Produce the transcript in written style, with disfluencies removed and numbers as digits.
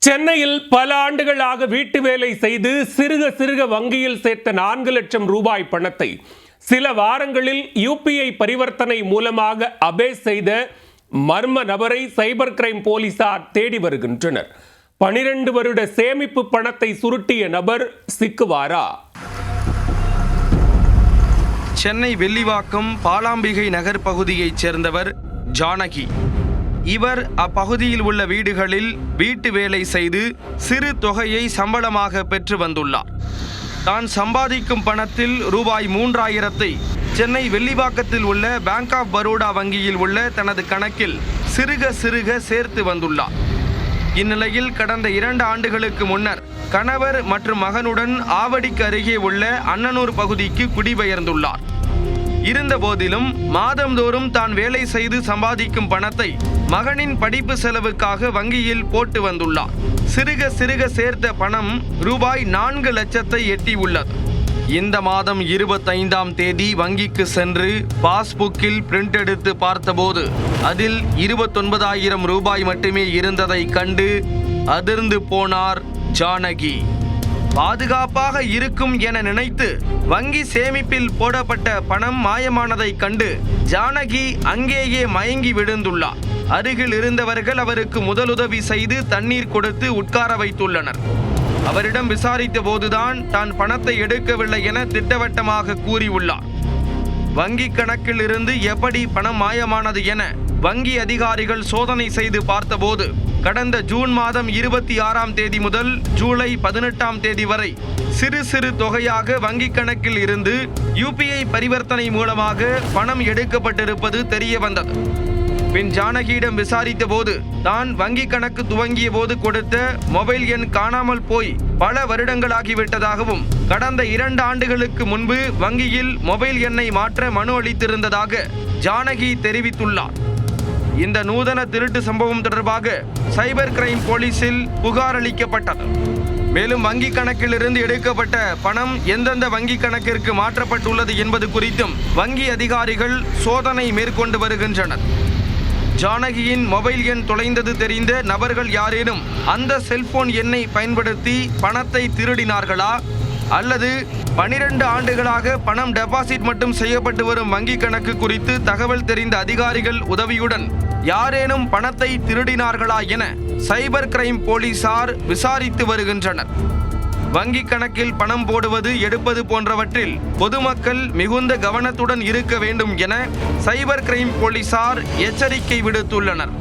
சென்னையில் பல ஆண்டுகளாக வீட்டு வேலை செய்து சிறுக வங்கியில் சேர்த்த 4 லட்சம் ரூபாய் பணத்தை சில வாரங்களில் யுபிஐ பரிவர்த்தனை மூலமாக அபேஸ் செய்த மர்ம நபரை சைபர் கிரைம் போலீசார் தேடி வருகின்றனர். 12 வருட சேமிப்பு பணத்தை சுருட்டிய நபர் சிக்குவாரா? சென்னை வெள்ளிவாக்கம் பாலாம்பிகை நகர் பகுதியைச் சேர்ந்தவர் ஜானகி. இவர் அப்பகுதியில் உள்ள வீடுகளில் வீட்டு வேலை செய்து சிறு தொகையை சம்பளமாக பெற்று வந்துள்ளார். தான் சம்பாதிக்கும் பணத்தில் ரூபாய் 3000ஐ சென்னை வெள்ளிவாக்கத்தில் உள்ள பேங்க் ஆஃப் பரோடா வங்கியில் உள்ள தனது கணக்கில் சிறுக சேர்த்து வந்துள்ளார். இந்நிலையில் கடந்த 2 ஆண்டுகளுக்கு முன்னர் கணவர் மற்றும் மகனுடன் ஆவடிக்கு அருகே உள்ள அன்னனூர் பகுதிக்கு குடிபெயர்ந்துள்ளார். இருந்த போதிலும் மாதந்தோறும் தான் வேலை செய்து சம்பாதிக்கும் பணத்தை மகனின் படிப்பு செலவுக்காக வங்கியில் போட்டு வந்துள்ளார். சிறுக சேர்த்த பணம் ரூபாய் 4 லட்சத்தை எட்டியுள்ளது. இந்த மாதம் 25ஆம் தேதி வங்கிக்கு சென்று பாஸ்புக்கில் பிரிண்ட் எடுத்து பார்த்தபோது அதில் 29,000 ரூபாய் மட்டுமே இருந்ததை கண்டு அதிர்ந்து போனார் ஜானகி. பாதுகாப்பாக இருக்கும் என நினைத்து வங்கி சேமிப்பில் போடப்பட்ட பணம் மாயமானதை கண்டு ஜானகி அங்கேயே மயங்கி விழுந்துள்ளார். அருகில் இருந்தவர்கள் அவருக்கு முதலுதவி செய்து தண்ணீர் கொடுத்து உட்கார வைத்துள்ளனர். அவரிடம் விசாரித்த போதுதான் தான் பணத்தை எடுக்கவில்லை என திட்டவட்டமாக கூறியுள்ளார். வங்கி கணக்கில் இருந்து எப்படி பணம் மாயமானது என வங்கி அதிகாரிகள் சோதனை செய்து பார்த்தபோது கடந்த ஜூன் மாதம் 26ஆம் தேதி முதல் ஜூலை 18ஆம் தேதி வரை சிறு தொகையாக வங்கி கணக்கில் இருந்து யுபிஐ பரிவர்த்தனை மூலமாக பணம் எடுக்கப்பட்டிருப்பது தெரிய வந்தது. பின் ஜானகியிடம் விசாரித்த போது தான் வங்கி கணக்கு துவங்கிய போது கொடுத்த மொபைல் எண் காணாமல் போய் பல வருடங்களாகிவிட்டதாகவும் கடந்த 2 ஆண்டுகளுக்கு முன்பு வங்கியில் மொபைல் எண்ணை மாற்ற மனு அளித்திருந்ததாக ஜானகி தெரிவித்துள்ளார். இந்த நூதன திருட்டு சம்பவம் தொடர்பாக சைபர் கிரைம் போலீசில் புகார் அளிக்கப்பட்டது. மேலும் வங்கி கணக்கில் இருந்து எடுக்கப்பட்ட பணம் எந்தெந்த வங்கி கணக்கிற்கு மாற்றப்பட்டுள்ளது என்பது குறித்தும் வங்கி அதிகாரிகள் சோதனை மேற்கொண்டு வருகின்றனர். ஜானகியின் மொபைல் எண் தொலைந்தது தெரிந்த நபர்கள் யாரேனும் அந்த செல்போன் எண்ணை பயன்படுத்தி பணத்தை திருடினார்களா அல்லது 12 ஆண்டுகளாக பணம் டெபாசிட் மட்டும் செய்யப்பட்டு வரும் வங்கி கணக்கு குறித்து தகவல் தெரிந்த அதிகாரிகள் உதவியுடன் யாரேனும் பணத்தை திருடினார்களா என சைபர் கிரைம் போலீசார் விசாரித்து வருகின்றனர். வங்கி கணக்கில் பணம் போடுவது எடுப்பது போன்றவற்றில் பொதுமக்கள் மிகுந்த கவனத்துடன் இருக்க வேண்டும் என சைபர் கிரைம் போலீசார் எச்சரிக்கை விடுத்துள்ளனர்.